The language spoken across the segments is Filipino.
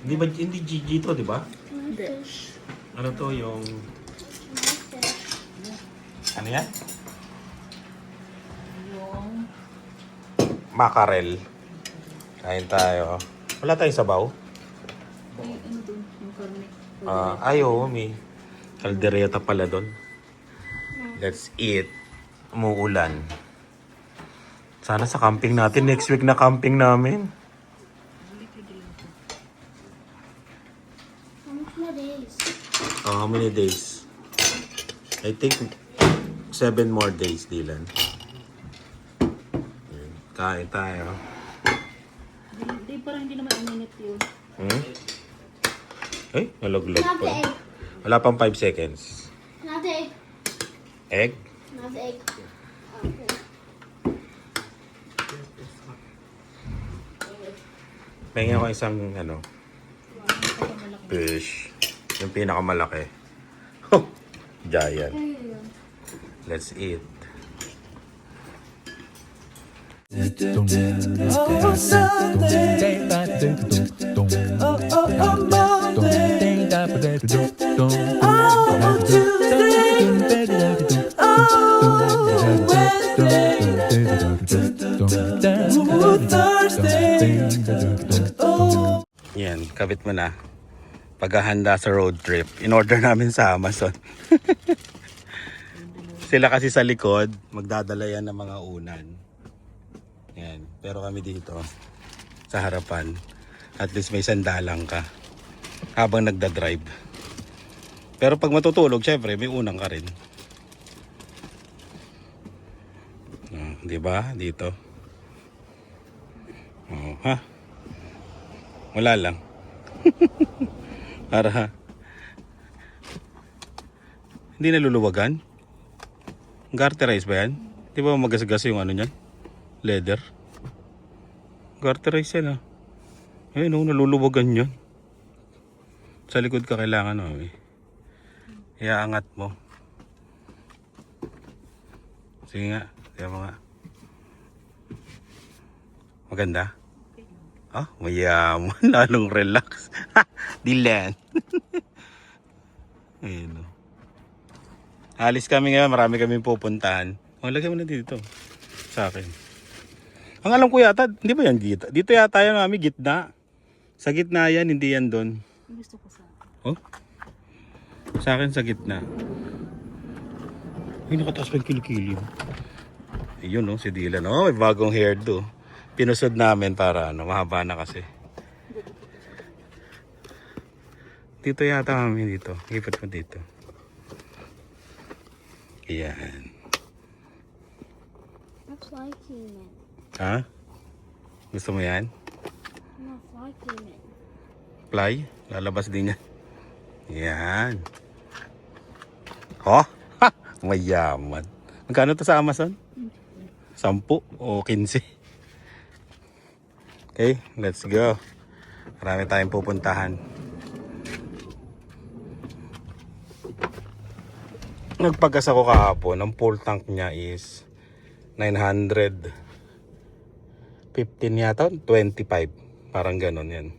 Hindi ba, hindi Gigi to, di ba? Hindi. Ano to yung... Ano yan? Yung... Mackerel. Kain tayo. Wala tayong sabaw? Ay, ano dun? Yung karne. Oo, may kaldereta pala doon. Let's eat. Umuulan. Sana sa camping natin. Next week na camping namin. How many days? I think 7 more days, Dylan. Ayan, kain tayo. Di, parang hindi naman uminit yun. Ay, nalaglag pa. Wala pang 5 seconds. Not the egg. Egg? Not the egg. Pahingin ako isang, fish. Yung pinakamalaki. Oh, giant. Let's eat. Yan, kabit mo na. Paghahanda sa road trip. In-order namin sa Amazon. Sila kasi sa likod, magdadala yan ng mga unan. Yan. Pero kami dito, sa harapan. At least may sandalang ka. Habang nagda-drive. Pero pag matutulog, syempre, may unang ka rin. Diba? Dito. Oh, ha? Wala lang. Para hindi naluluwagan. Garterize ba yan? Di ba magasgas yung ano niyan? Leather. Garterize yan ah. Ayun oh, naluluwagan yan. Sa likod ka kailangan oh eh. Iaangat mo. Sige nga. Kaya mga maganda. Ah, mayaman. Lalong relax. Dylan. Ayun o. Alis kami ngayon. Marami kaming pupuntahan. O, lagay mo na dito. Sa akin. Ang alam ko yata, hindi ba yan dito? Dito yata yan mami, gitna. Sa gitna yan, hindi yan doon. Gusto ko sa... Oh? Sa akin sa gitna. Ay, nakataas pa yung kilikili. Ayun o, si Dylan. Oh, may bagong hairdo. Pinusod namin para mahaba na kasi. Dito yata kami dito. Ipot mo dito. Ayan. I'm liking it. Ha? Gusto mo yan? I'm not liking it. Fly? Lalabas din yan. Ayan. Oh? Ha! Mayaman. Magkano to sa Amazon? 10 o 15? Okay, let's go. Marami tayong pupuntahan. Nagpagas ako kahapon. Ang full tank niya is 915 yata, 25. Parang ganon yan.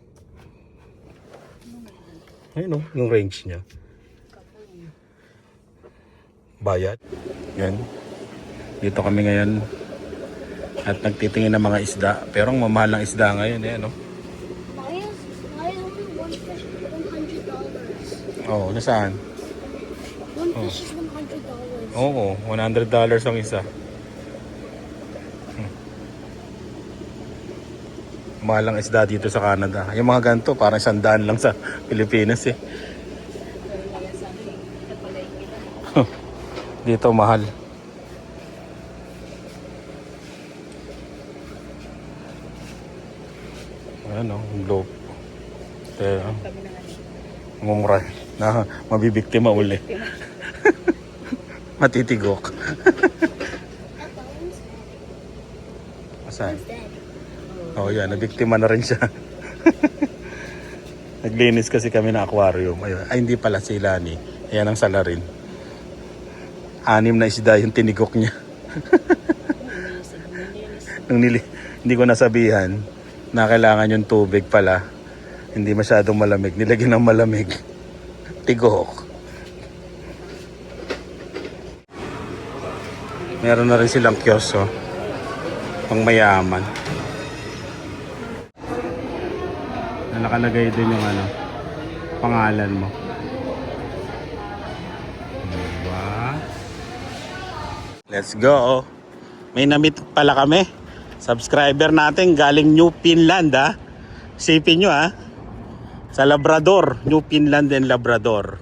Ayun o, yung range niya. Bayad. Yan. Dito kami ngayon. At nagtitingin ng mga isda. Pero ang mamahal ng isda ngayon, eh, no? Why only one fish $100? Oo, nasaan? One fish is $100. Oo, $100 ang isa. Mahal ang isda dito sa Canada. Yung mga ganito, parang 100 lang sa Pilipinas, eh. Dito, mahal. Ano, globe. Mumura na mabibiktima uli. Matitigok. Asan? Oh, yan, nabiktima na rin siya. Naglinis kasi kami ng aquarium. Ayun. Ay, hindi pala si Lani. Ayan ang salarin. 6 na isda yung tinigok niya. Hindi ko nasabihan na kailangan yung tubig pala Hindi masyadong malamig. Nilagyan ng malamig. Tigok. Meron na rin silang kiosk, oh. Pang mayaman. Na nakalagay din yung ano, pangalan mo. Diba? Let's go. May na-meet pala kami. Subscriber natin galing New Finland, ha. Sipin nyo, ha. Sa Labrador. New Finland and Labrador.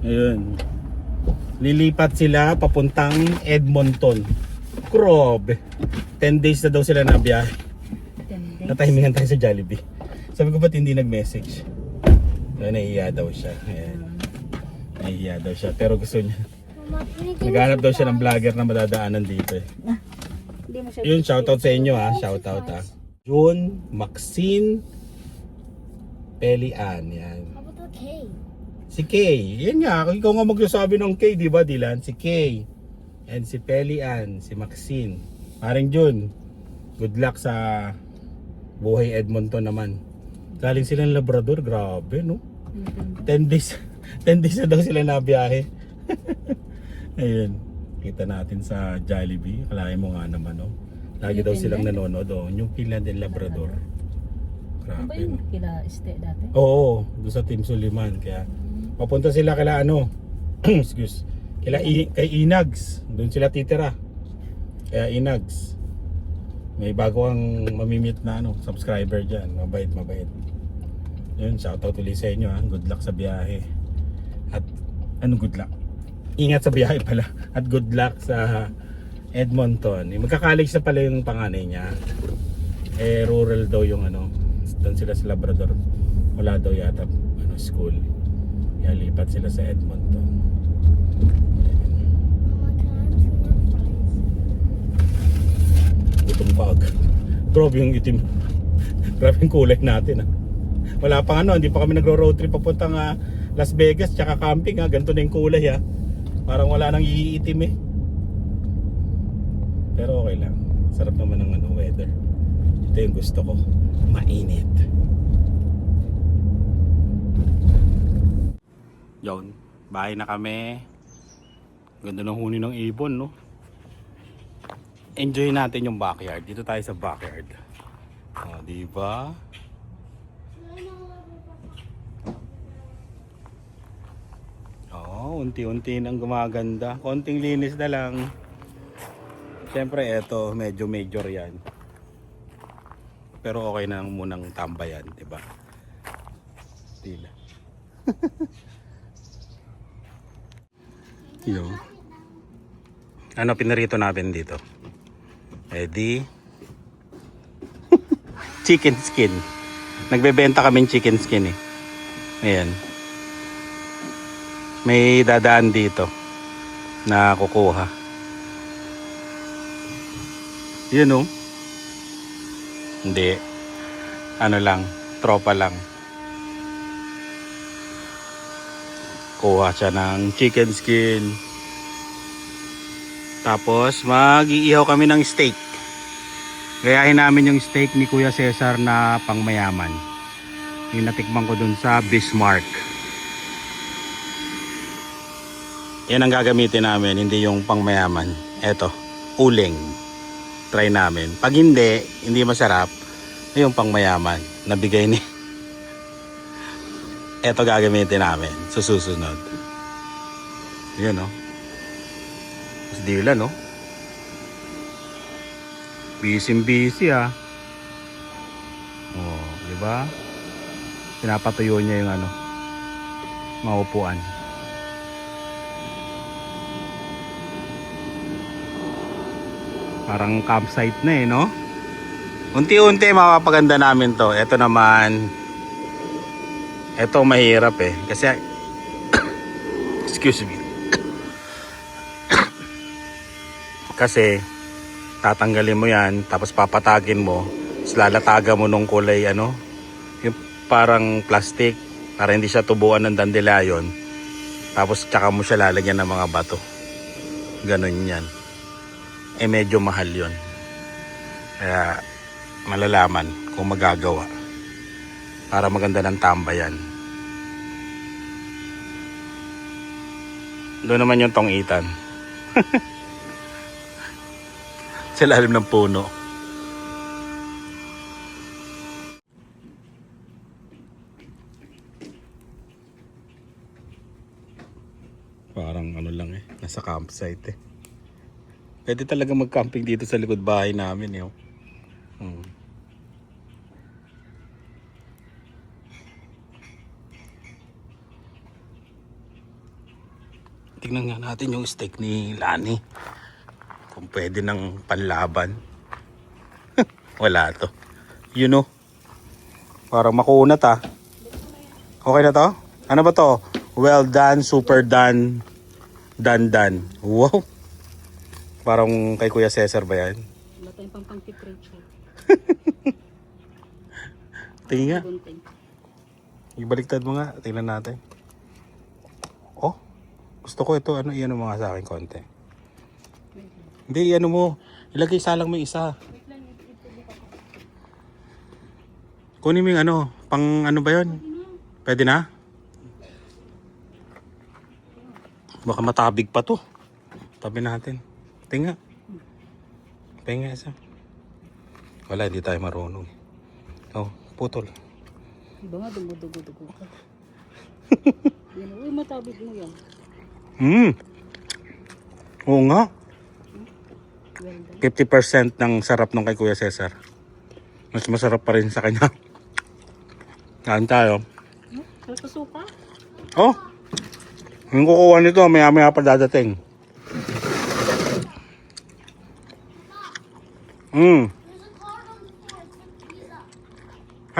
Ayun. Lilipat sila papuntang Edmonton. Grabe. 10 days na daw sila na biyahe. 10 days. Natahimingan tayo sa Jollibee. Sabi ko ba't hindi nag-message? So, nahihiya daw siya. Ayan. Nahihiya daw siya. Pero gusto niya. Mama, can you give me Naghanap some daw siya ng fries? vlogger na madadaanan dito eh. Hindi mo siya. Yun, shoutout sa inyo ha. Shoutout ha. June, Maxine, Pelian. Yan. How about the cake? Si Kay. Yan nga. Ikaw nga magsasabi ng Kay, di ba Dylan? Si Kay. And si Pelian. Si Maxine. Paring June. Good luck sa buhay Edmonton naman. Galing silang Labrador. Grabe, no? 10 days. 10 days na daw sila nabiyahe. Ayun. Kita natin sa Jollibee. Kalahin mo nga naman, no? Lagi daw silang nanonood, oh. New Finland and Labrador. Ano ba Grabe, yung no? kila stay dati? Oo, doon sa Team Suliman. Kaya papunta sila kila ano, excuse, kay Inags. Doon sila titira. Kaya Inags. May bago ang mamimit na ano, subscriber dyan. Mabait, mabait. Yun, shoutout ulit sa inyo ha. Good luck sa biyahe. At ano good luck? Ingat sa biyahe pala. At good luck sa Edmonton. Magka-college na pala yung panganay niya. Eh rural daw yung ano. Doon sila sa Labrador. Wala daw yata ano, school. Kaya lipat sila sa Edmonton. Mama, can I have 2 more fries? Gutom pa agad. Grabe yung itim. Grabe yung kulay natin, ha. Wala pang ano, hindi pa kami nagro-road trip papuntang Las Vegas tsaka camping, ha. Ganito na yung kulay, ha. Parang wala nang iitim eh. Pero okay lang. Sarap naman ng ano, weather. Ito yung gusto ko. Mainit. Yun. Bahay na kami. Ganda ng huni ng ibon, no? Enjoy natin yung backyard. Dito tayo sa backyard. Oh, di ba? Oh, unti-unti nang gumaganda. Konting linis na lang. Siyempre, eto, medyo major yan. Pero okay na munang tambayan, di ba? Tila. Yo. Ano pinarito natin dito? Ready? Chicken skin. Nagbebenta kaming chicken skin eh. Ayan. May dadaan dito na kukuha. Yun oh. Hindi. Ano lang, tropa lang. Kuha siya ng chicken skin. Tapos mag-iihaw kami ng steak. Gayahin namin yung steak ni Kuya Cesar na pangmayaman. Yung natikman ko dun sa Bismarck. Yan ang gagamitin namin, hindi yung pangmayaman. Eto, uling. Try namin. Pag hindi masarap, yung pangmayaman. Nabigay ni. Eto gagamitin namin. Susunod. Yan o. Mas dila no. Busy ah. Oh, di ba? Pinapatuyo niya yung ano, maupuan. Parang campsite na eh, no? Unti-unti mapapaganda namin to. Ito naman, ito mahirap eh. Kasi, excuse me. Kasi, tatanggalin mo yan, tapos papatagin mo, tapos lalataga mo nung kulay, ano, yung parang plastic, para hindi siya tubuan ng dandelion. Tapos, tsaka mo siya lalagyan ng mga bato. Ganun yan. Eh medyo mahal yon. Kaya malalaman kung magagawa para maganda ng tambayan. Doon naman yung tongitan. Sa lalim ng puno. Parang ano lang eh, nasa campsite eh. Pwede talaga mag-camping dito sa likod bahay namin eh. Tingnan nga natin yung steak ni Lani. Kung pwede ng panlaban. Wala to. You know. Parang makunat ah. Okay na to? Ano ba to? Well done, super done. Done. Wow. Parang kay Kuya Cesar ba yan? Wala tayong pang-pang-temperature. Tingin nga. Gunting. Ibaliktad mo nga. Tingnan natin. Oh. Gusto ko ito. Ano iyan mo nga sa akin konti. Hindi, ano mo. Ilagay salang mo isa. Kunin mo yung ano. Pang ano ba yun? Pwede na? Baka matabig pa to. Tabi natin. Tinga. Tinga isa. Wala, hindi tayo marunong. Oh, putol. Iba nga, dumudugo-dugo ka. Yan, uy, matabig mo yan. Oo nga. Well done. 50% ng sarap ng kay Kuya Cesar. Mas masarap pa rin sa kanya. Kain tayo. Sarap sa suka? Oh! Yung kukuha nito, maya-maya pa dadating.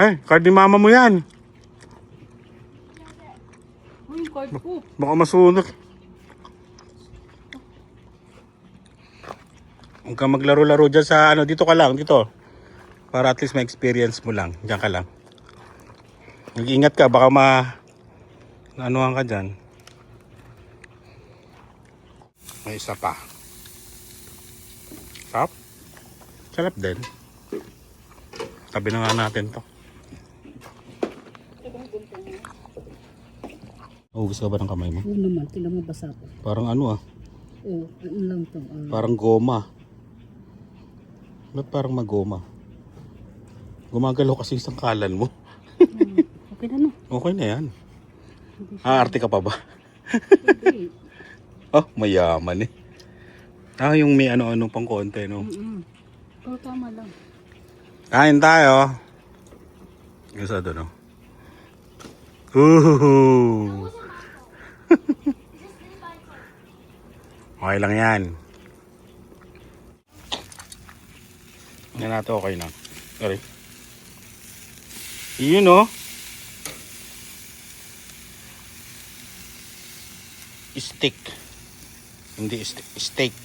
Ay, card ni mama mo yan. Uy, yung card ko. Baka masunog. Huwag ka maglaro-laro dyan sa ano, dito ka lang, dito. Para at least ma-experience mo lang. Diyan ka lang. Mag-ingat ka, baka anuhan ka dyan. May isa pa. Sarap? Sarap din. Tabi na nga natin to. Hugas ka ba ng kamay mo? Oo naman, tingnan mo basa po. Parang ano ah. Oo, ano lang to. Parang goma. Ba't parang magoma? Gumagalaw kasi isang kalan mo. Okay na no. Okay na yan. Aarte ka pa ba? Okay. Oh, mayaman eh. Ah, yung may ano-ano pang konti, no? Oo, tama lang. Kain tayo. Isa doon, no? Ooh. Okay lang yan. Yan natin, okay na. Sorry. Yun, no? Stick. Hindi steak.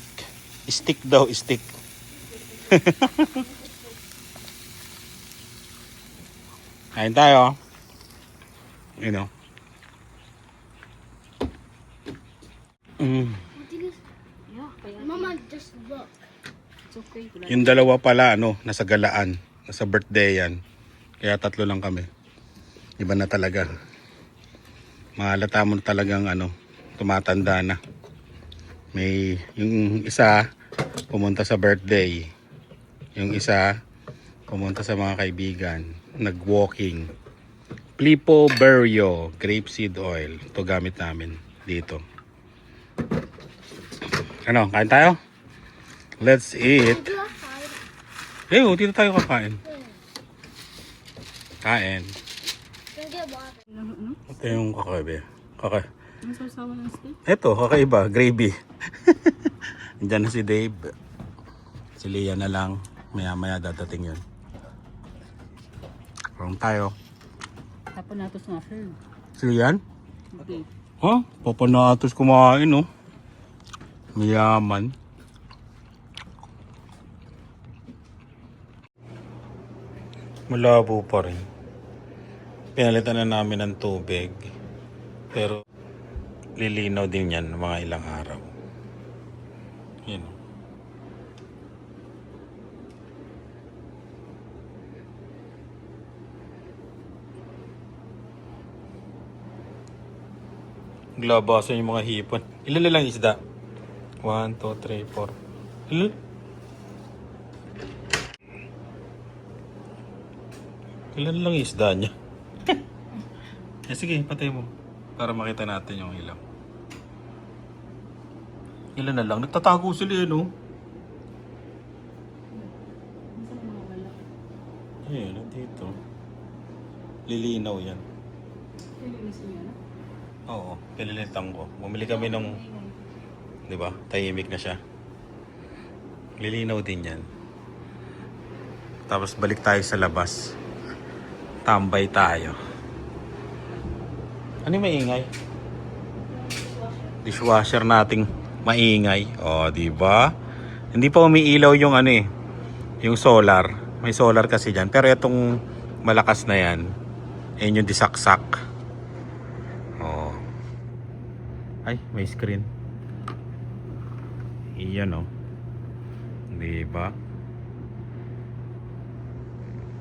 Stick daw, stick. Kain tayo. You know. Yeah, kaya Mama, just look. it's okay. Wala. Yung dalawa pala, ano, nasa galaan. Nasa birthday yan. Kaya 3 lang kami. Iba na talaga. Mahalata mo talagang, ano, tumatanda na. May, yung isa, pumunta sa birthday. Yung isa, pumunta sa mga kaibigan. Nag-walking. Plipo Berrio grapeseed oil. Ito gamit namin dito. Ano, kain tayo? Let's eat. Do a hide. Eh, dito tayo kakain. Kain. Can get water. Ano? Ito yung kakaiba. Ano sasawa ng steak? Ito, kakaiba. Gravy. Diyan na si Dave. Si Leah na lang. Maya-maya dadating yun. Parang tayo. Tapon nato sa akin. Si Leah? Okay. Huh? Papanatos kumain, no? Mayaman. Malabo pa rin. Pinalitan na namin ng tubig. Pero lilinaw din yan mga ilang araw. Yan. Glabasan yung mga hipon. Ilan na lang isda? 1, 2, 3, 4. Ilan? Ilan lang isda niya? Sige, patay mo. Para makita natin yung ilaw. Ilan na lang? Nagtatago sila yun, oh. Saan mga wala? Ayun, nandito. Lilinaw yan. Nilinis niya na? Oo, pinilitan ko. Bumili kami nung, di ba, tahimik na siya. Lilinaw din yan. Tapos balik tayo sa labas. Tambay tayo. Ano yung maingay? Dishwasher nating maingay. O, di ba? Hindi pa umiilaw yung ano eh, yung solar. May solar kasi dyan. Pero itong malakas na yan, ayun yung disaksak. O. Ay, may screen. Iyan o. Di ba?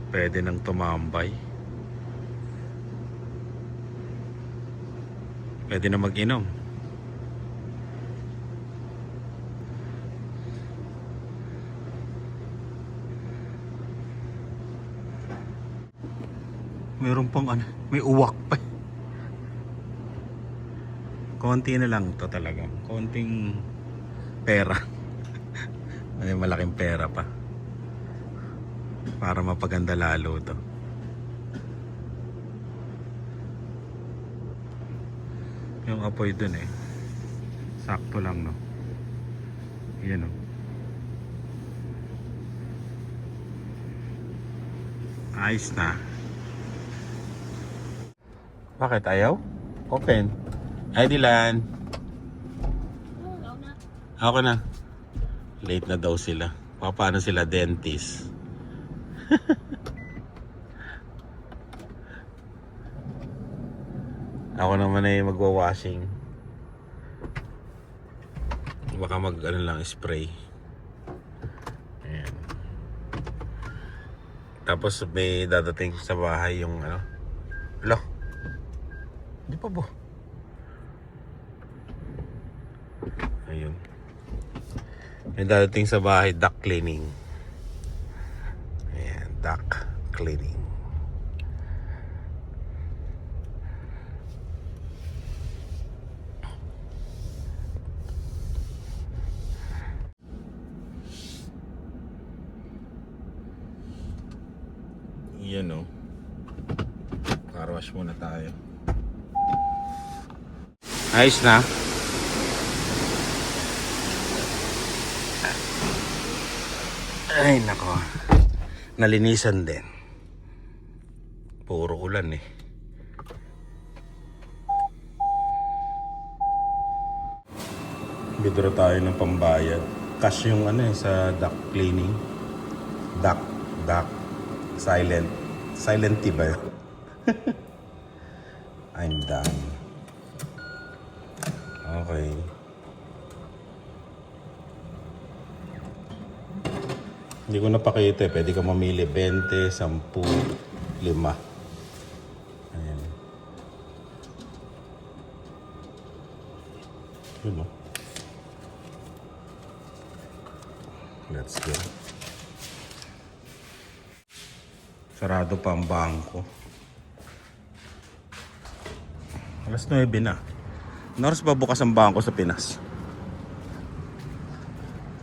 Pwede nang tumambay. Pwede na mag-inom. Meron pang ano, may uwak pa. Konti na lang to talaga. Konting pera. May malaking pera pa. Para mapaganda lalo to. Yung apoy dun eh. Sakto lang, no? Yan, no? Ayos na. Bakit ayaw? Open. Ay, Dylan. Ako na. Late na daw sila. Paano sila dentist? Ako naman ay magwa-washing. Baka mag ano lang spray. Ayan. Tapos may dadating sa bahay yung ano. Alo. Hindi pa ba? Ayun. May dadating sa bahay duct cleaning. Ayan, duct cleaning. Yan o. Car wash muna tayo. Ayos na. Ay nako. Nalinisan din. Puro ulan eh. Withdraw tayo ng pambayad. Cash yung ano eh sa duct cleaning. Duct. Silent T ba yun? I'm done. Okay. Hindi ko napakita eh. Pwede ka mamili 20, 10, 5. Ayan. Yun o. Let's go. Sarado pa ang bangko. Alas 9 na. Noras ba bukas ang bangko sa Pinas?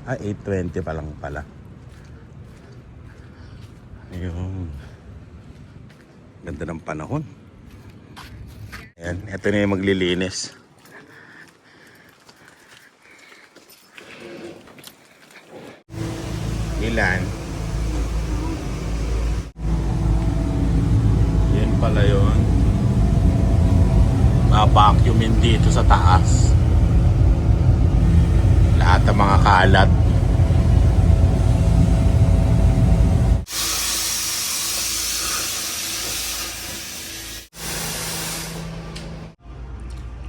8:20 pa lang pala. Ayun. Ganda ng panahon. Ayan, ito na yung maglilinis. Ilan? Yan pala yun. Vacuumin dito sa taas. Lahat ng mga kalat.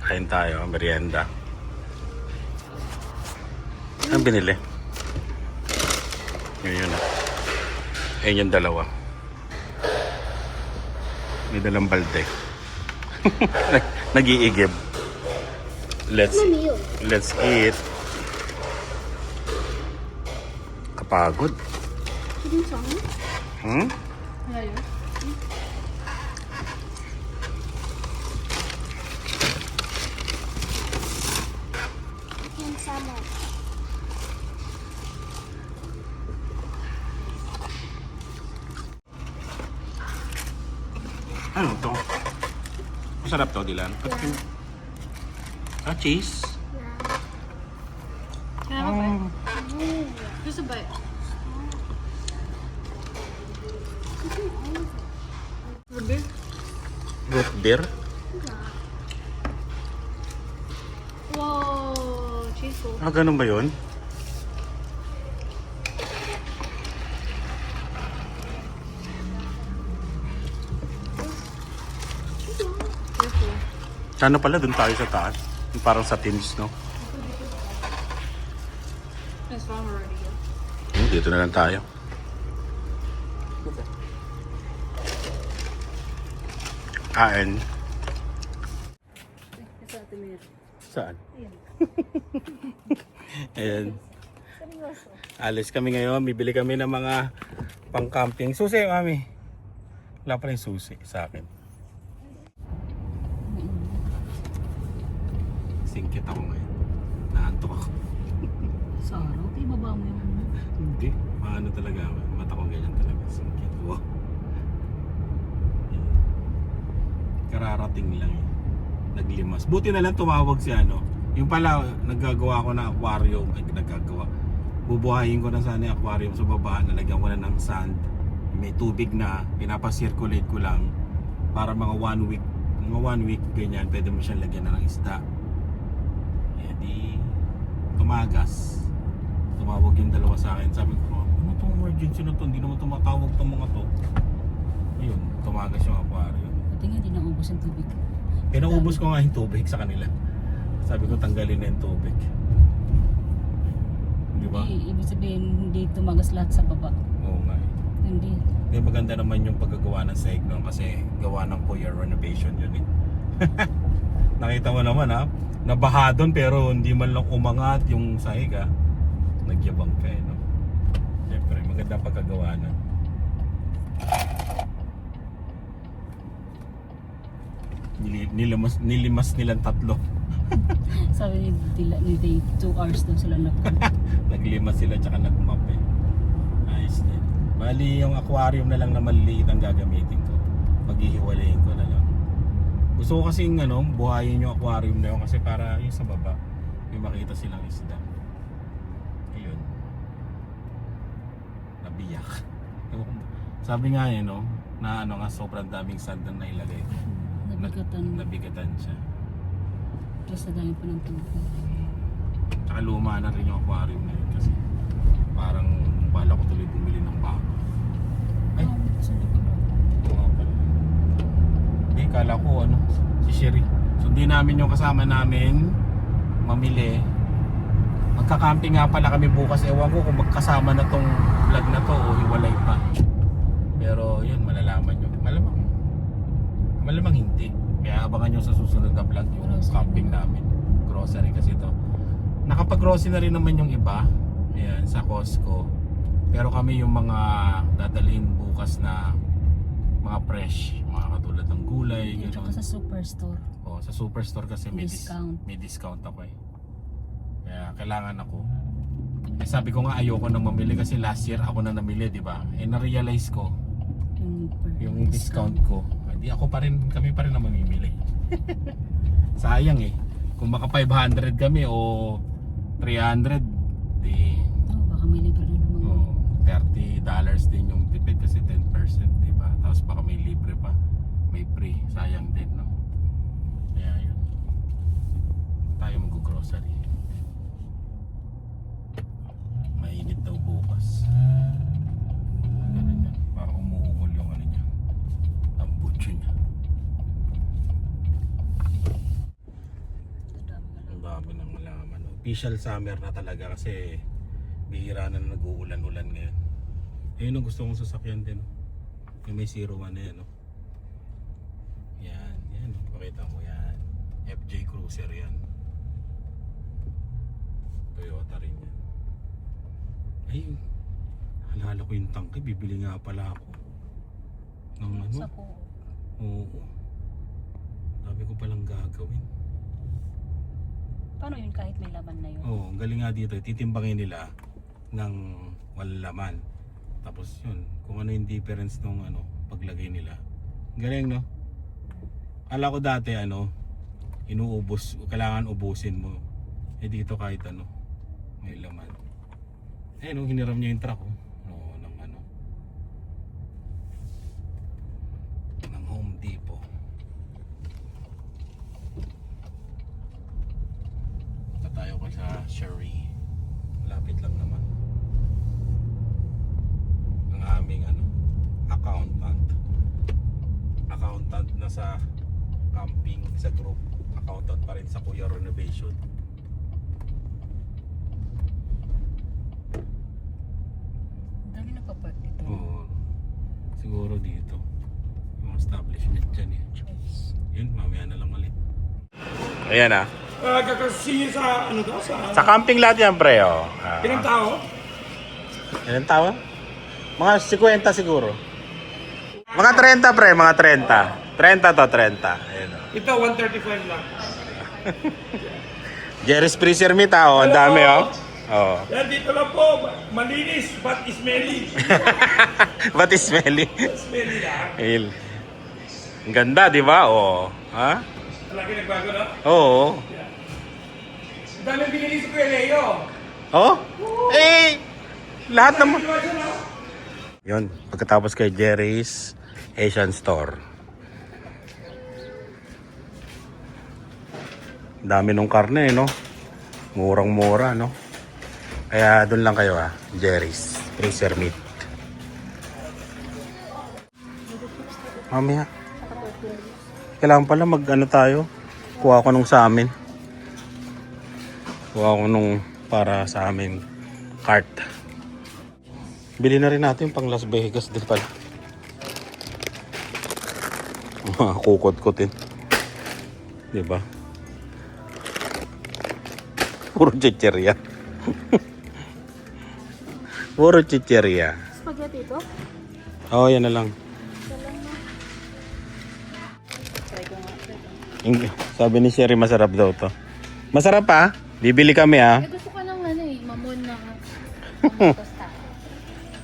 Kain tayo, merienda. Anong binili? Yun na. Ayun yung dalawa. May dalang balde. Nag-iigib. Let's Mommy, you. let's eat. Kapagod. Sige, sama. Hmm? Ayaw. And summer. Ano to? Masarap to, Dilan. Ah, cheese. Yeah. Kaya ka ba? Gusto ba? Ruby? Root beer. Wow, cheese ko. Ah, ganun ba yun? Sana pala dun tayo sa taas. Yung parang sa Teams, no? It's wrong already. Dito na lang tayo. Kain. Sa atin mo yun. Saan? Ayan. Alis kami ngayon. Bibili kami ng mga pang-camping. Susi, mami. Wala pa rin susi sa akin. Singkit ako ngayon. Naantok ako. Sa araw, di baba mo yun. Hindi. Maano talaga ako. Mata ko ganyan talaga. Singkit. Wow. Kararating lang eh. Naglimas. Buti na lang tumawag si ano. Yung pala, naggagawa ko ng aquarium. Ay, naggagawa. Bubuhayin ko na sana yung aquarium sa baba. Nalagyan ko na ng sand. May tubig na. Pinapacirculate ko lang. Para mga 1 week. Mga 1 week ganyan. Pwede mo siyang lagyan na ng isda. Eh di, tumagas. Tumawag yung dalawa sa akin. Sabi ko, ano itong emergency na to? Hindi naman tumatawag itong mga to. Ayun, tumagas yung aquarium. Buti nga, di naubos ang tubig. Pinaubos ko nga yung tubig sa kanila. Sabi ko tanggalin na yung tubig. Di ba? Ibig sabihin, hindi tumagas lahat sa baba. Oo nga eh. Hindi. Di maganda naman yung paggagawa ng sahig nun kasi gawa ng Kuya renovation yun eh. Nakita mo naman ha, nabaha doon pero hindi man lang umangat yung sahig ha. Nagyabang ka eh no. Siyempre maganda pagkagawa na. Nilimas nilang 3. Sabi ni Day, 2 hours daw sila Naglimas sila tsaka nagmap eh. Ayos din. Bali yung aquarium na lang na maliliit ang gagamitin ko. Paghihiwalayin ko na lang. Gusto ko kasing ano, buhayin yung aquarium na yun kasi para yung sa baba may makita silang isda. Ayun. Nabiyak. Sabi nga yun no, na ano nga sobrang daming sand na nailagay ko. Nabigatan siya. Tapos na dami pa ng tubig. Tsaka luma na rin yung aquarium na yun kasi parang bala ko tuloy bumili ng bago. Ay, oo nga pala. Hindi, kala ko ano, si Sherry. Sundin namin yung kasama namin mamili. Magka-camping nga pala kami bukas. Ewan ko kung magkasama na tong vlog na to o hiwalay pa. Pero yun, malalaman nyo. Malamang hindi. Kaya abangan nyo sa susunod na vlog yung camping namin. Grocery kasi to. Nakapag-grocery na rin naman yung iba. Ayan, sa Costco. Pero kami yung mga dadalhin bukas na mga fresh. Mga katulad ng gulay. Tsaka sa superstore. O, sa superstore kasi may Discount. may discount ako eh. Kaya kailangan ako. Eh, sabi ko nga ayoko nang mamili kasi last year ako na namili, di ba? Eh na-realize ko yung discount ko. Hindi ako pa rin, kami pa rin na mamimili. Sayang eh. Kung maka 500 kami o 300, di baka may libre na naman. $30 din yung tipid kasi 10%, di ba? Tapos baka may libre pa, may free. Sayang din, no? Kaya yun. Tayo mag-grocery. Mainit daw bukas. Ganun yan. Parang umuukol yung ano niya. Tambutso niya. Ang dami ng malaman. Official summer na talaga kasi bihira na nag-uulan-ulan ngayon. Ayun ang gusto kong sasakyan din. Yung may 01 na yan. Yan. Yan. Pakita mo yan. FJ Cruiser yan. Toyota rin yan. Ay, halala ko yung tangke. Bibili nga pala ako. Ng ano? Sa ko. Oo. Sabi ko palang gagawin. Paano yun kahit may laman na yun? Oo, ang galing nga dito. Titimbangin nila ng walang laman. Tapos yun, kung ano yung difference ng ano, paglagay nila. Galing, no? Akala ko dati ano, inuubos, kailangan ubusin mo. Eh dito kahit ano, may laman. Eh no, hiniram niya yung truck ko. Oo, ng ano. Ng Home Depot. Punta tayo ko sa Sherry. Lapit lang naman. Ang aming ano, accountant na sa camping sa group, accountant pa rin sa Kuya Renovation. Dami na pa-park dito. Oo, siguro dito yung establishment dyan eh. Choice. Yun, mamaya na lang ulit. Ayan ah. Kakasingin sa ano to? Sa camping lot yan pre oh. Ilang tao? Ilan tao? Mga 50 siguro. Mga 30 pre, mga 30. 30 to 30. Ayan oh. Ito, 135 lang. Jerry's Freezer Meat ah, oh. Ang dami oh. Oh. Yan, dito lang po. Malinis, but smelly. Ba't smelly? Smelly lang. Il. Ang ganda, di ba? Oh. Ha? Malaki nagbago na. Oo. Ang dami binili si Kuya Leo. Oh? Eh, lahat naman. Iwan siya na. Yun, pagkatapos kay Jerry's Asian Store. Dami nung karne, no? Murang-mura, no? Kaya doon lang kayo, Jerry's Freezer Meat. Mamaya. Kailangan pala mag-ano tayo. Kuha ko nung sa amin. Kuha ko nung para sa amin cart. Bili na rin natin pang Las Vegas din pala. Mga kukot-kutin. Diba? Puro chicheria. Puro chicheria. Spaghetti ito? Oh, yan na lang. Try ko nga. Sabi ni Sherry masarap daw to. Masarap pa? Bibili kami Eh, gusto ko ng ano eh, mamon na tosta.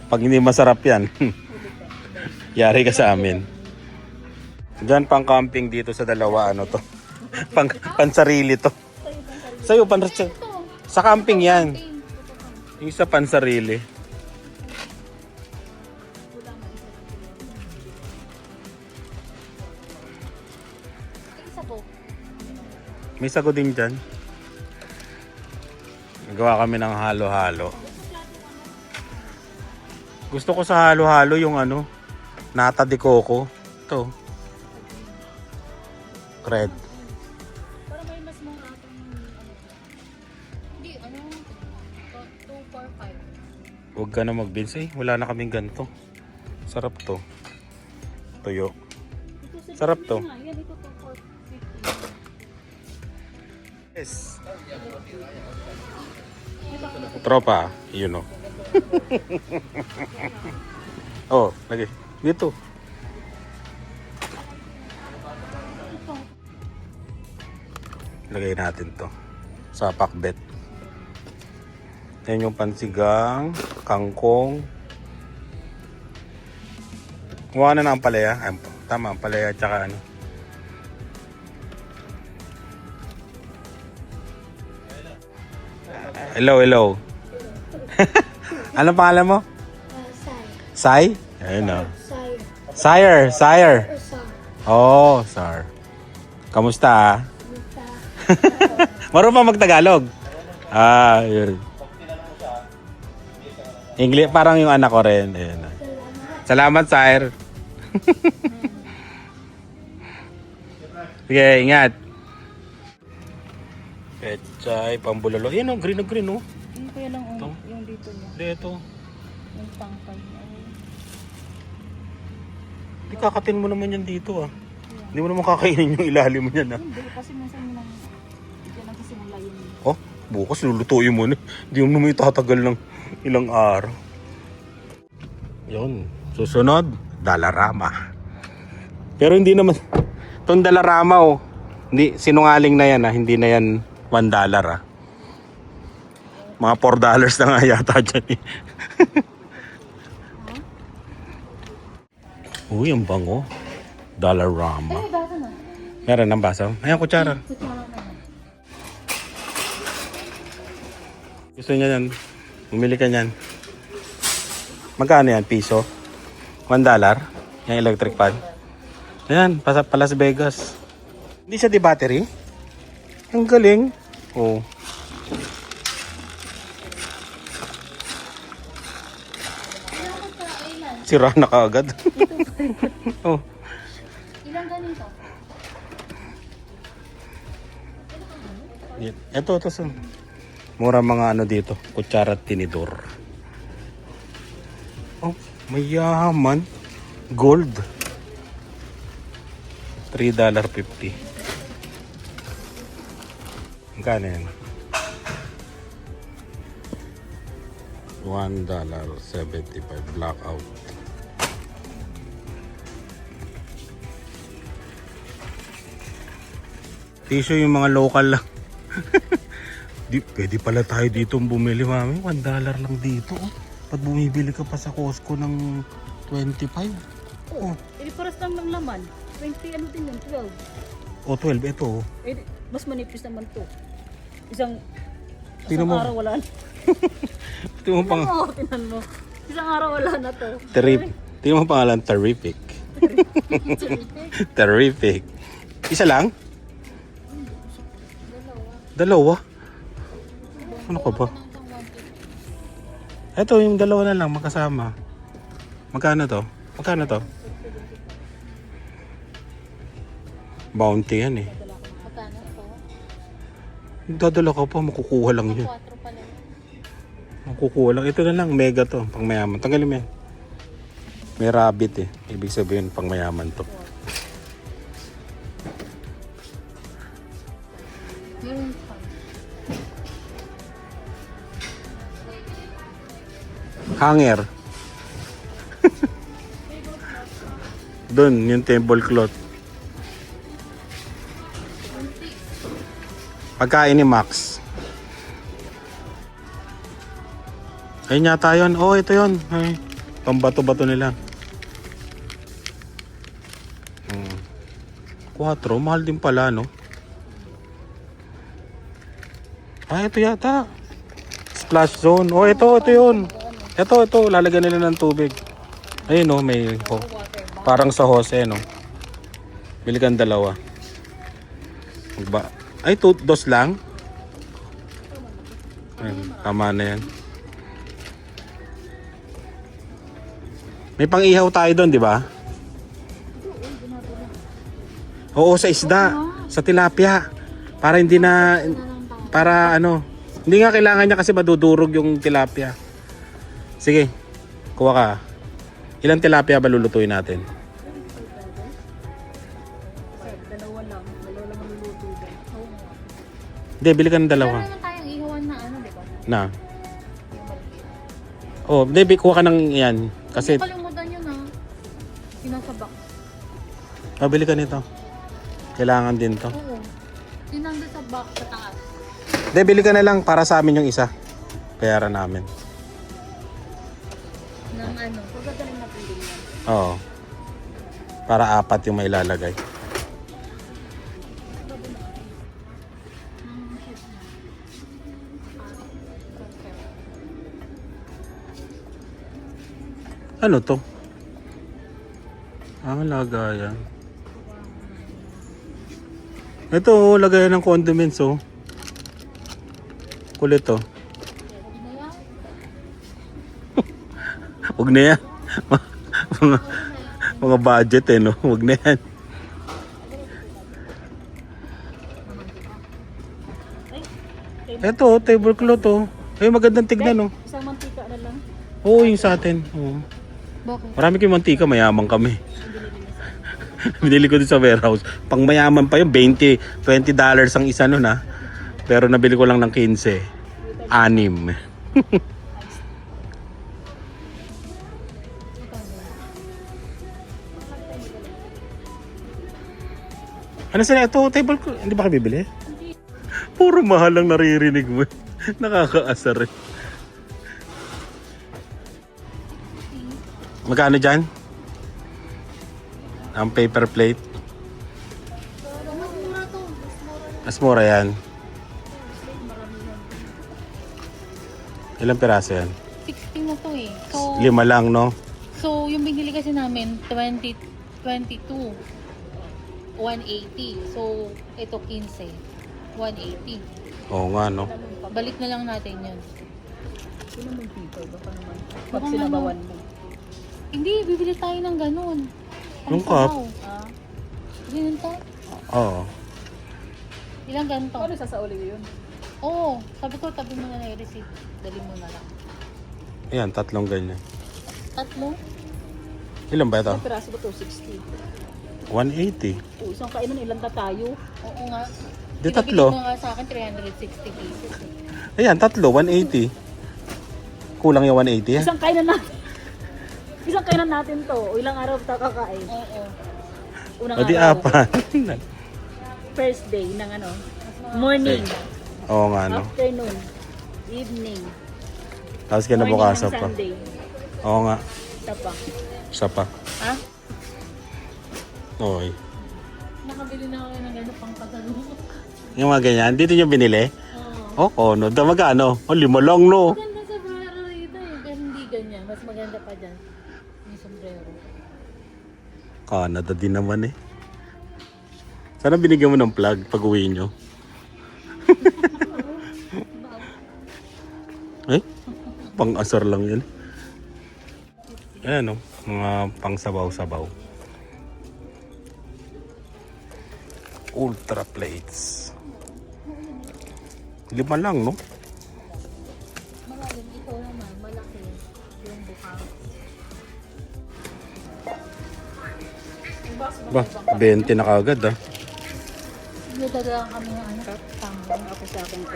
Pag hindi masarap yan, yari ka sa amin. Diyan pang camping dito sa dalawa ano to. Pansarili to. Sa'yo sa camping yan. Yung sa pansarili. Isa po. May sago din dyan. Gawa kami ng halo-halo. Gusto ko sa halo-halo yung ano, nata de coco. Ito. Red. Para may mas mga atong hindi, ano, 2, 4, 5. Huwag ka na mag-beans eh. Wala na kaming ganito. Sarap to. Tuyo. Sarap to. Yan, ito to 450. Yes. Tropa, yun o. Oh, lagi. Dito. Lagay natin to sa pakbet. Yan yung pansigang, kangkong. Kuha na ng palaya. Ay, tama, palaya at saka ano. Hello, hello. Ano pangalan mo? Sai. Sai? Ayun o. Sire. Sire. Or Sar. Oh, Sir. Kamusta ah? Muta. Marunong pa magtagalog? Ah, yun. English, parang yung anak ko rin. Ayun. Salamat, Sir. Sige, ingat. Pechay, pambulalo. Yan o, green na green o. Yung kaya lang Ito? yung dito niya. Dito. Yung pangkal niya. Di kakatin mo naman yan dito ah. Hindi mo naman kakainin yung ilalim mo yan ah. Hindi, kasi minsan lang, hindi lang kasi nang layo niya. Oh, Bukas lulutuin mo na. Hindi mo naman itatagal ng ilang araw. Yun. Susunod, Dalarama. Pero hindi naman, itong Dalarama oh, hindi, sinungaling na yan hindi na yan $1 Mga $4 na nga yata dyan eh. Uy, ang bango. Dalarama. Ay, bata na. Meron ng baso? Ayan, kutsara. Kutsara na. Gusto niya yan. Bumili ka niyan. Magkano yan? Piso? $1? Yung electric fan. Ayan, pa Las Vegas. Hindi siya di battery? Ang galing. Oh. Sira na kaagad. Oh. Ilang ganito? Ito. Mura mga ano dito. Kutsara at tinidor. Oh, mayaman. Gold. $3.50. Magkano yan? $1.75 blackout. Tissue yung mga local lang. Pwede pala tayo dito bumili, mami. $1 lang dito. Oh. Pag bumibili ka pa sa Costco ng 25. Oh. Eh, paras lang ng laman. 20 ano din yun, 12. O 12, ito. Oh. Eh, mas manipis naman to. Isang Tingnan mo. araw wala na. Tingnan mo pang Oo, tinan mo. Isang araw wala na to. Tingnan mo pangalan, Terrific. Terrific. Isa lang? Dalawa? Ano ka ba? Ito, yung dalawa na lang magkasama. Magkano to? Bounty yan eh. Magkano po? Dadala ka pa, makukuha lang yun. 4 pala yun. Makukuha lang. Ito na lang, mega to, pang mayaman. Tanggalin mo yan. May rabbit eh. Ibig sabihin, pang mayaman to. Meron pa. Hanger. Doon, yung tablecloth. Pagkain ni Max. Ayun yata yun. Oh, ito yun. Ay, pambato-bato nila. 4. Mahal din pala, no? Ah, ito yata. Splash zone. Oh, ito yun. Ito. Lalagyan nila ng tubig. Ayun, no? May parang sa hose, no? Bili kang 2. Ay, 2 lang? Ayun, tama na yan. May pang-ihaw tayo doon, di ba? Oo, sa isda. Sa tilapia. Para hindi na... Para ano... Hindi nga kailangan niya kasi madudurog yung tilapia. Sige, kuha ka. Ilang tilapia ba lulutuin natin? Dalawa lang ang luluto dyan. Hindi, bili ka ng 2. Meron naman tayong ihawan na ano, di ba? Na. Oh, hindi, kuha ka ng yan. Kasi, Kalimutan yun ah. Yung nasa box. bili ka nito. Kailangan din to. Oo. Yung nandun sa box sa taas. Hindi, bili ka na lang para sa amin yung isa. Bayaran namin. Ng ano. Pagkagaling natin din yan. Oo. Para 4 yung may ilalagay. Ano to? Lagayan. Ito, lagayan ng condiments, oh. Kulit, oh. Huwag na yan. mga budget, eh, no? Huwag na yan. Ito, tablecloth, oh. Ay, magandang tignan, oh. Isang mantika na lang. Oo, yung sa atin. Oo. Bakit? Marami kayong mantika, mayaman kami. Binili ko din sa warehouse. Pang mayaman pa yun, $20 ang isa nun, ha. Pero nabili ko lang ng 15. 6. Ano sila ito? Table ko. Hindi ba kayo bibili? Puro mahal lang naririnig mo. Nakakaasar eh. Magkano dyan? Ang paper plate? Mas mura to. Mas mura yan. Ilang piraso yan? 60 na to eh. So, 5 lang, no? so yung binili kasi namin, 22. 180. So, ito 15. 180. Oo nga, no? Balik na lang natin yun. Sino may people? Baka naman. Pag Baka sinabawan mo. Hindi, bibili tayo ng ganun. Yung cup? Ah, Ganun to? Oo. Ilang ganito? paano sasauli mo yun? Oo. Sabi ko, tabi mo na yung receipt. Dali mo na lang. Ayan, 3 ganyan. 3? Ilan ba ito? Ang piraso ba to? 60. 180. O, isang kainan, ilan na tayo? Oo nga. Di Pinabili 3. mo nga sa akin, 360 pieces. Ayan, 3. 180. Kulang yung 180, ha? Isang kainan natin. Isang kainan natin to. O, ilang araw tayo kakain? Oo. Unang O di araw. 4. First day ng ano? Morning. Oo nga, no? Afternoon. Evening. Tapos kinabukasan Morning ng pa. Sunday. Oo nga. Isa pa. Isa pa. Ha? Okay. Nakabili na ako ng gano'n pang pasalubong. Yung mga ganyan, dito nyo binili? Oo. Oo, no? Magkano? 5 lang, no? Maganda sa sombrero rito eh. Pero hindi ganyan. Mas maganda pa dyan. Yung sombrero. Canada din naman eh. Sana binigyan mo ng plug pag uwi nyo. Eh? Pang-asar lang yun. Ayan o, mga pang-sabaw-sabaw. Ultra plates. 5 lang, no? Malalim ito naman. Malaki. Yung bukang. Ba, 20 na kagad ah. Nagdadalang kami ng ano. Ang ako sa akin ko.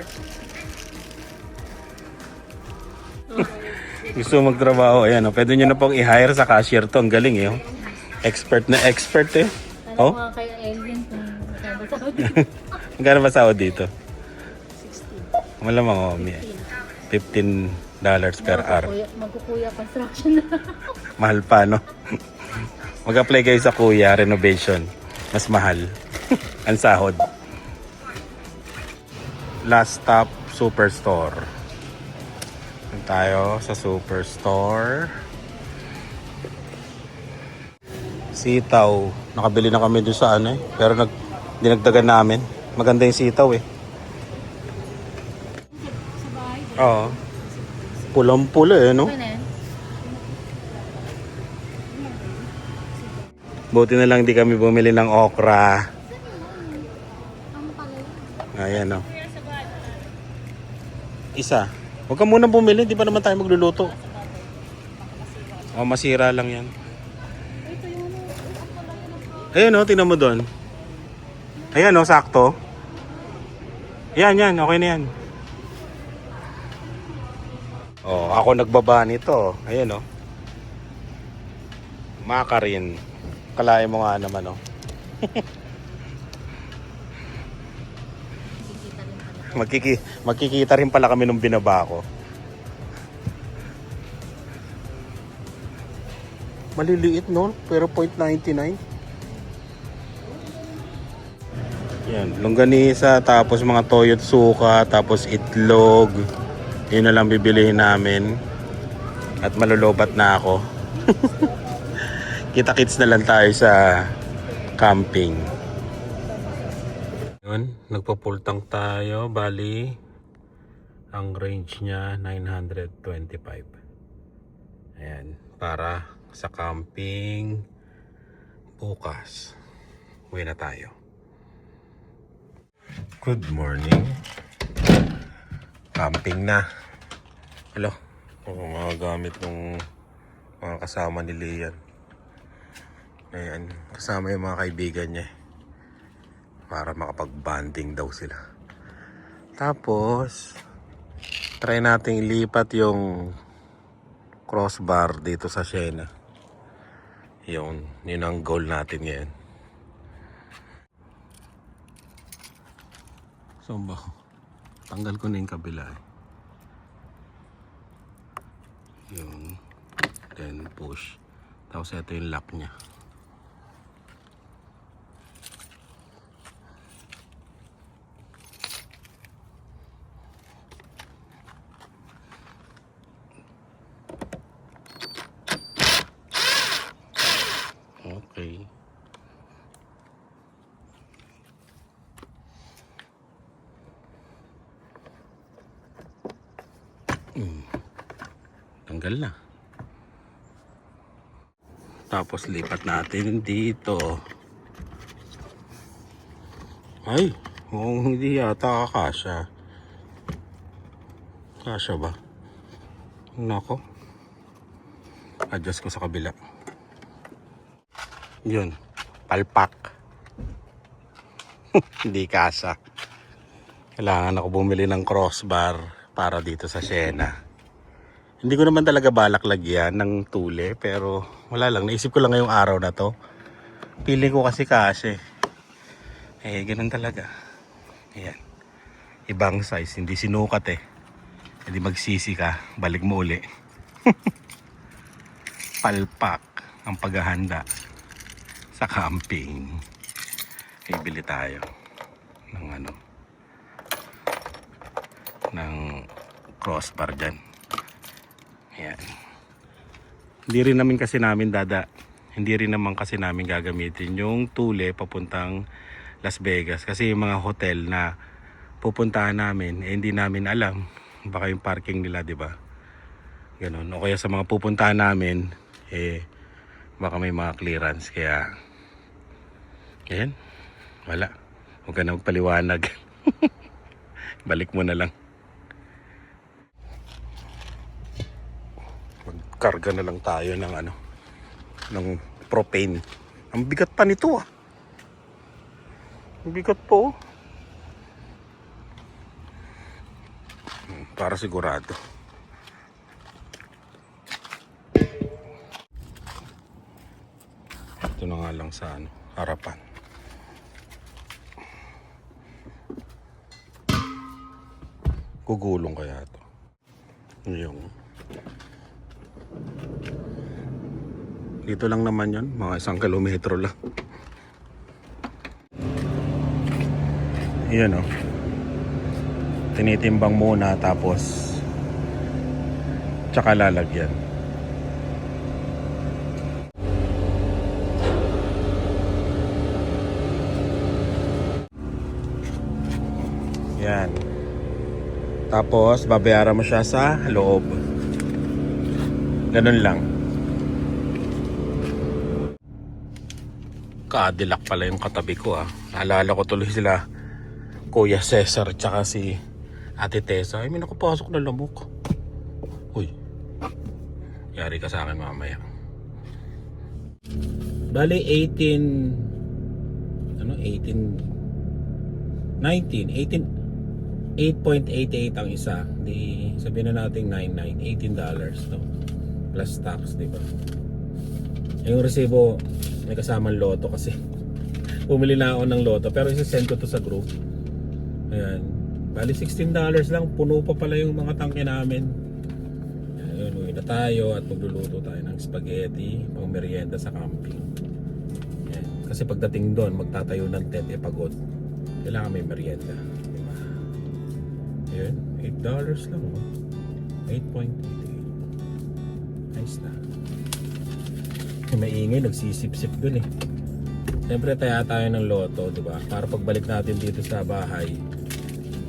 Gusto mo magtrabaho, ayan o. Pwede nyo na pong i-hire sa cashier to. Ang galing eh. Oh. Expert na expert eh. Ano Oh? mga kaya Elvin kung magkano sa akin. Magkano ba sahod dito? 16. Malamang oh, $15 per hour. Magkukuya construction na. Mahal pa, no? Mag-apply kayo sa Kuya Renovation. Mas mahal. Ang sahod. Last stop, Superstore. Doon tayo sa Superstore. Sitaw. Nakabili na kami doon sa ano eh. Pero dinagdagan namin. Maganda yung sitaw eh. Oo. Pulang-pula eh, no? Ano yan? Buti na lang di kami bumili ng okra. Ano pala yun? Ayan no. Isa. Huwag ka muna bumili, di ba naman tayo magluluto? O, masira lang yan. Ayan o, tingnan mo doon. Ayan o, sakto. Yan, okay na yan. O, ako nagbaba nito. Ayan o. Makarin. Kalahin mo nga naman o. Magkikita rin pala kami nung binaba ko. Maliliit no, pero 0.99. Yan, longganisa, tapos mga toyo at suka, tapos itlog. Yun na lang bibilihin namin. At malulobat na ako. Kita-kits na lang tayo sa camping. Yun, nagpapultang tayo. Bali, ang range niya 925. Ayan, para sa camping bukas. Uwi na tayo. Good morning. Camping na. Hello. Mga gamit ng mga kasama ni Lian. Ayan, kasama yung mga kaibigan niya. Para makapag-banding daw sila. Tapos, try nating ilipat yung crossbar dito sa Siena. Yun ang goal natin ngayon. So, tanggal ko na yung kabila. Yun. Then push. Tapos ito yung lock niya. Okay. Tanggal na. Tapos lipat natin dito. Ay, hindi yata kakasya. Kasya ba? Nako. Adjust ko sa kabila. Yun, palpak. Hindi kasya. Kailangan ako bumili ng crossbar para dito sa Siena. Hindi ko naman talaga balak lagyan ng tule, pero wala lang. Naisip ko lang ngayong araw na to. Feeling ko kasi kasya. Ganun talaga. Ayan. Ibang size, hindi sinukat eh. Hindi magsisi ka, balik mo uli. Palpak ang paghahanda sa camping. Bili tayo ng ng crossbar dyan. Ayan. Hindi rin naman kasi namin gagamitin yung tule papuntang Las Vegas, kasi yung mga hotel na pupuntahan namin hindi namin alam baka yung parking nila, di ba? Ganun. O kaya sa mga pupuntahan namin baka may mga clearance, kaya ayan, wala. Huwag ka na magpaliwanag. Balik mo na lang. Magkarga na lang tayo ng ng propane. Ang bigat pa nito ah. Ang bigat po. Para sigurado. Ito na nga lang sa harapan. Gugulong kaya ito. Yung dito lang naman yan, mga 1 kilometro lang. Yan o. Tinitimbang muna tapos tsaka lalagyan. Yan. Tapos babayaran mo siya sa loob. Ganun lang. Cadillac pala yung katabi ko ah. Naalala ko tuloy sila Kuya Cesar tsaka si Ate Tessa. Ay, may nakapasok na lamok. Uy. Yari ka sa akin mamaya. Bali 8.88 ang isa. Di sabihin na natin $18 no. Plus tax, di ba? Yung resibo may kasamang loto kasi bumili na ako ng loto, pero isa-send ko to sa group. Ayan, bali $16 lang, puno pa pala yung mga tangke namin. Ayan, uwi na tayo at magluluto tayo ng spaghetti pang merienda sa camping. Ayan, kasi pagdating doon magtatayo ng tent, pagod, kailangan may merienda, diba? Ayan, $8 lang oh. 8.88. Nice na. Maingay, nagsisip-sip dun eh. Siyempre taya tayo ng loto, diba? Para pagbalik natin dito sa bahay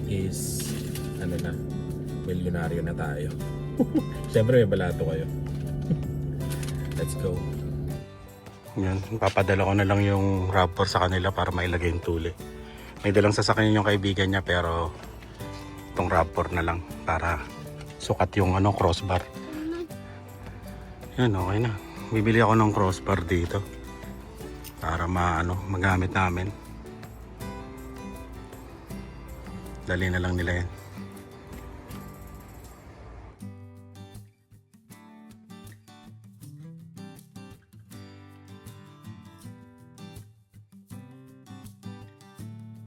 is milyonaryo na tayo. Siyempre may balato kayo. Let's go. Yan, papadala ko na lang yung wrapper sa kanila para mailagay yung tule. May dalang sasakyan yung kaibigan niya, pero itong wrapper na lang para sukat yung crossbar. Yan, okay na. Bibili ako ng crossbar dito para magamit namin. Dali na lang nila yan.